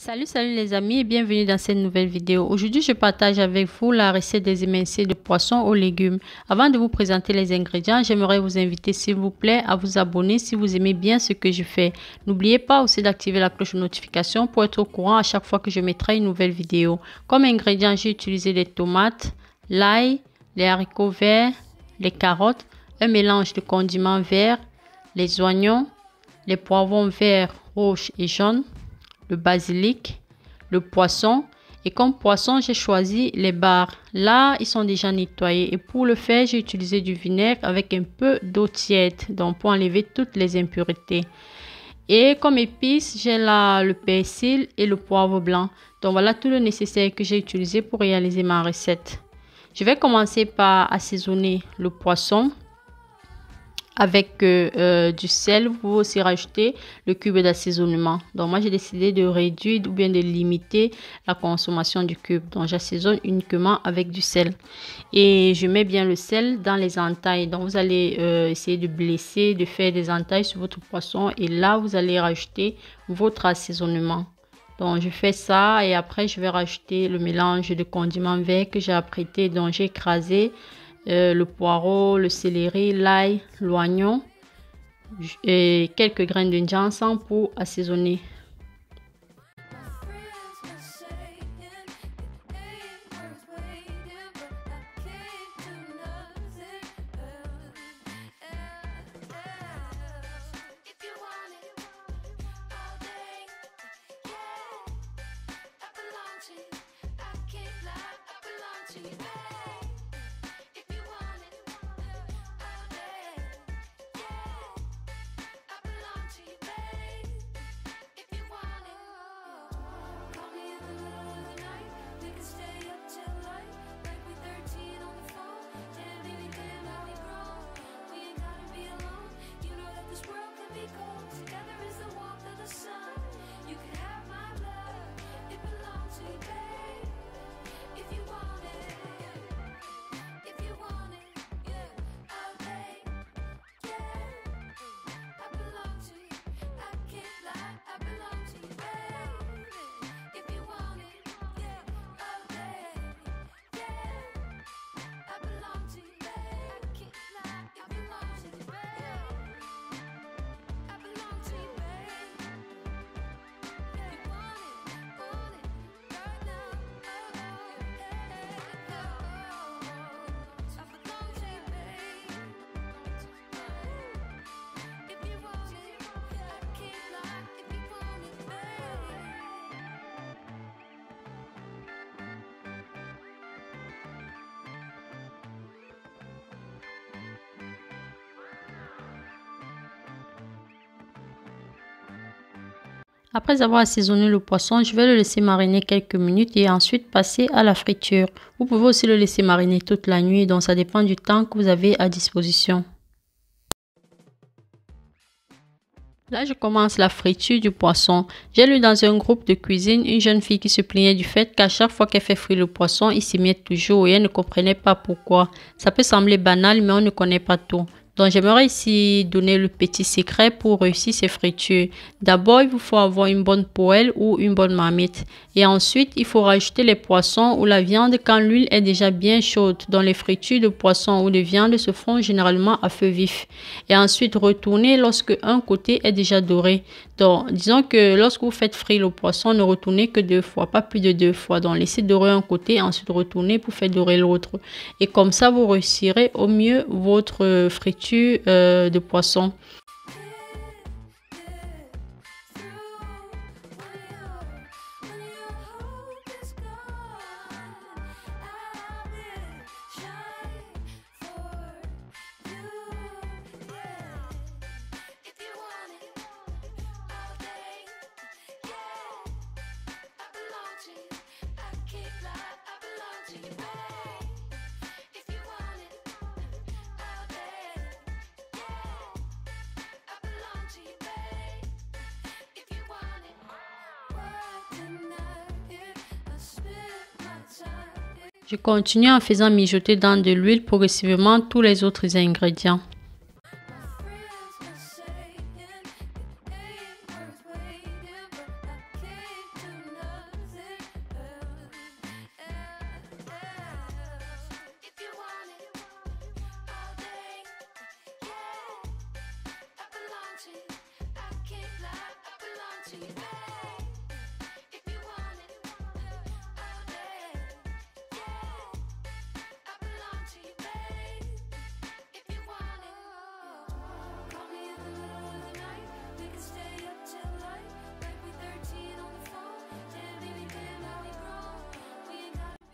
Salut les amis et bienvenue dans cette nouvelle vidéo. Aujourd'hui, je partage avec vous la recette des émincés de poisson aux légumes. Avant de vous présenter les ingrédients, j'aimerais vous inviter s'il vous plaît à vous abonner si vous aimez bien ce que je fais. N'oubliez pas aussi d'activer la cloche de notification pour être au courant à chaque fois que je mettrai une nouvelle vidéo. Comme ingrédients, j'ai utilisé des tomates, l'ail, les haricots verts, les carottes, un mélange de condiments verts, les oignons, les poivrons verts, rouges et jaunes, le basilic, le poisson. Et comme poisson, j'ai choisi les bars. Là, ils sont déjà nettoyés. Et pour le faire, j'ai utilisé du vinaigre avec un peu d'eau tiède. Donc, pour enlever toutes les impuretés. Et comme épices, j'ai là le persil et le poivre blanc. Donc, voilà tout le nécessaire que j'ai utilisé pour réaliser ma recette. Je vais commencer par assaisonner le poisson avec du sel. Vous pouvez aussi rajouter le cube d'assaisonnement. Donc moi j'ai décidé de réduire ou bien de limiter la consommation du cube. Donc j'assaisonne uniquement avec du sel. Et je mets bien le sel dans les entailles. Donc vous allez essayer de blesser, de faire des entailles sur votre poisson. Et là vous allez rajouter votre assaisonnement. Donc je fais ça et après je vais rajouter le mélange de condiments verts que j'ai apprêté. Donc j'ai écrasé le poireau, le céleri, l'ail, l'oignon et quelques graines de ginseng pour assaisonner. Après avoir assaisonné le poisson, je vais le laisser mariner quelques minutes et ensuite passer à la friture. Vous pouvez aussi le laisser mariner toute la nuit, donc ça dépend du temps que vous avez à disposition. Là, je commence la friture du poisson. J'ai lu dans un groupe de cuisine une jeune fille qui se plaignait du fait qu'à chaque fois qu'elle fait frire le poisson, il s'y met toujours et elle ne comprenait pas pourquoi. Ça peut sembler banal, mais on ne connaît pas tout. Donc, j'aimerais ici donner le petit secret pour réussir ces fritures. D'abord, il vous faut avoir une bonne poêle ou une bonne marmite. Et ensuite, il faut rajouter les poissons ou la viande quand l'huile est déjà bien chaude. Donc, les fritures de poisson ou de viande se font généralement à feu vif. Et ensuite, retourner lorsque un côté est déjà doré. Donc, disons que lorsque vous faites frire le poisson, ne retournez que 2 fois, pas plus de 2 fois. Donc, laissez dorer un côté, ensuite retournez pour faire dorer l'autre. Et comme ça, vous réussirez au mieux votre friture de poisson. Je continue en faisant mijoter dans de l'huile progressivement tous les autres ingrédients.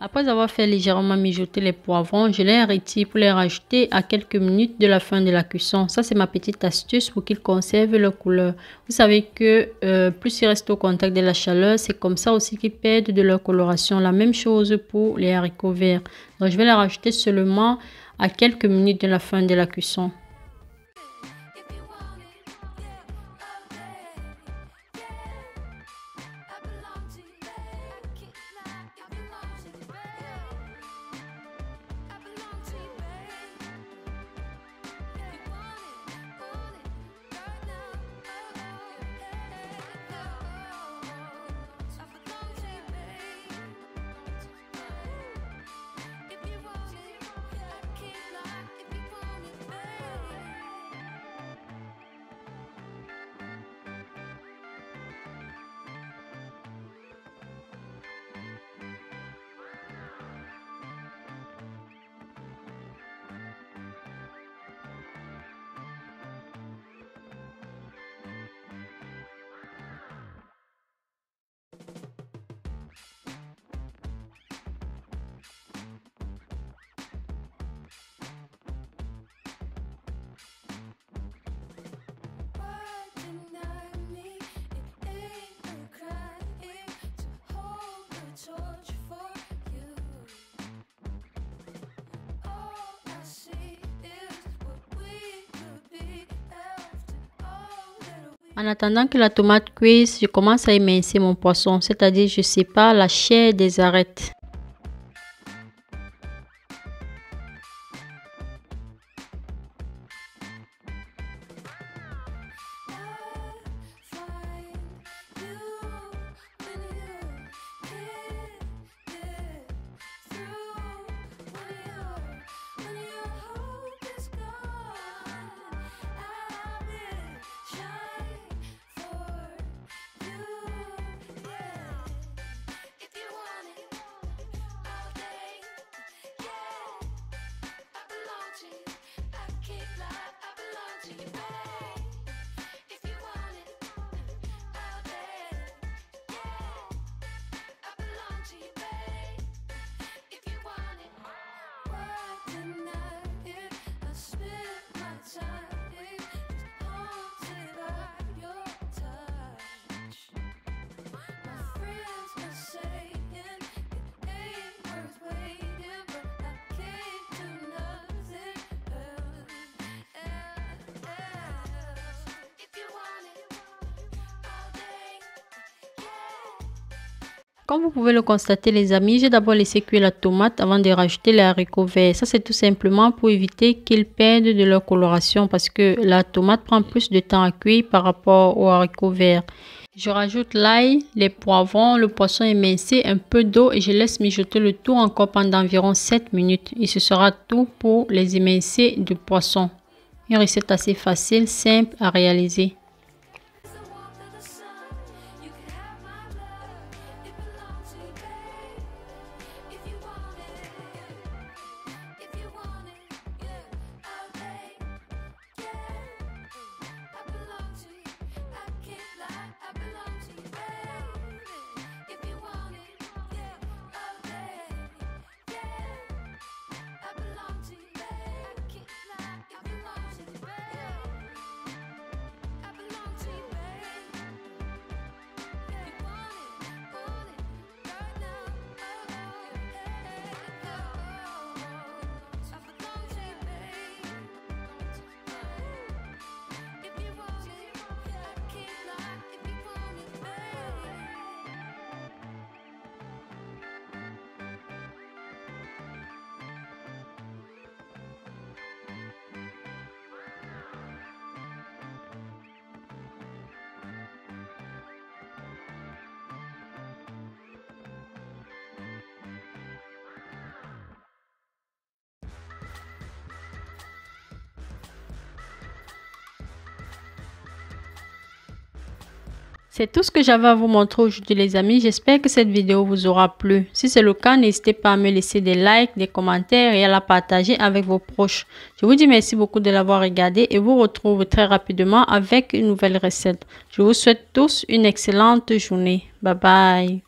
Après avoir fait légèrement mijoter les poivrons, je les retire pour les rajouter à quelques minutes de la fin de la cuisson. Ça, c'est ma petite astuce pour qu'ils conservent leur couleur. Vous savez que plus ils restent au contact de la chaleur, c'est comme ça aussi qu'ils perdent de leur coloration. La même chose pour les haricots verts. Donc, je vais les rajouter seulement à quelques minutes de la fin de la cuisson. En attendant que la tomate cuise, je commence à émincer mon poisson, c'est-à-dire je sépare la chair des arêtes. Comme vous pouvez le constater les amis, j'ai d'abord laissé cuire la tomate avant de rajouter les haricots verts. Ça c'est tout simplement pour éviter qu'ils perdent de leur coloration parce que la tomate prend plus de temps à cuire par rapport aux haricots verts. Je rajoute l'ail, les poivrons, le poisson émincé, un peu d'eau et je laisse mijoter le tout encore pendant environ 7 minutes. Et ce sera tout pour les émincés de poisson. Une recette assez facile, simple à réaliser. C'est tout ce que j'avais à vous montrer aujourd'hui les amis. J'espère que cette vidéo vous aura plu. Si c'est le cas, n'hésitez pas à me laisser des likes, des commentaires et à la partager avec vos proches. Je vous dis merci beaucoup de l'avoir regardé et vous retrouve très rapidement avec une nouvelle recette. Je vous souhaite tous une excellente journée. Bye bye.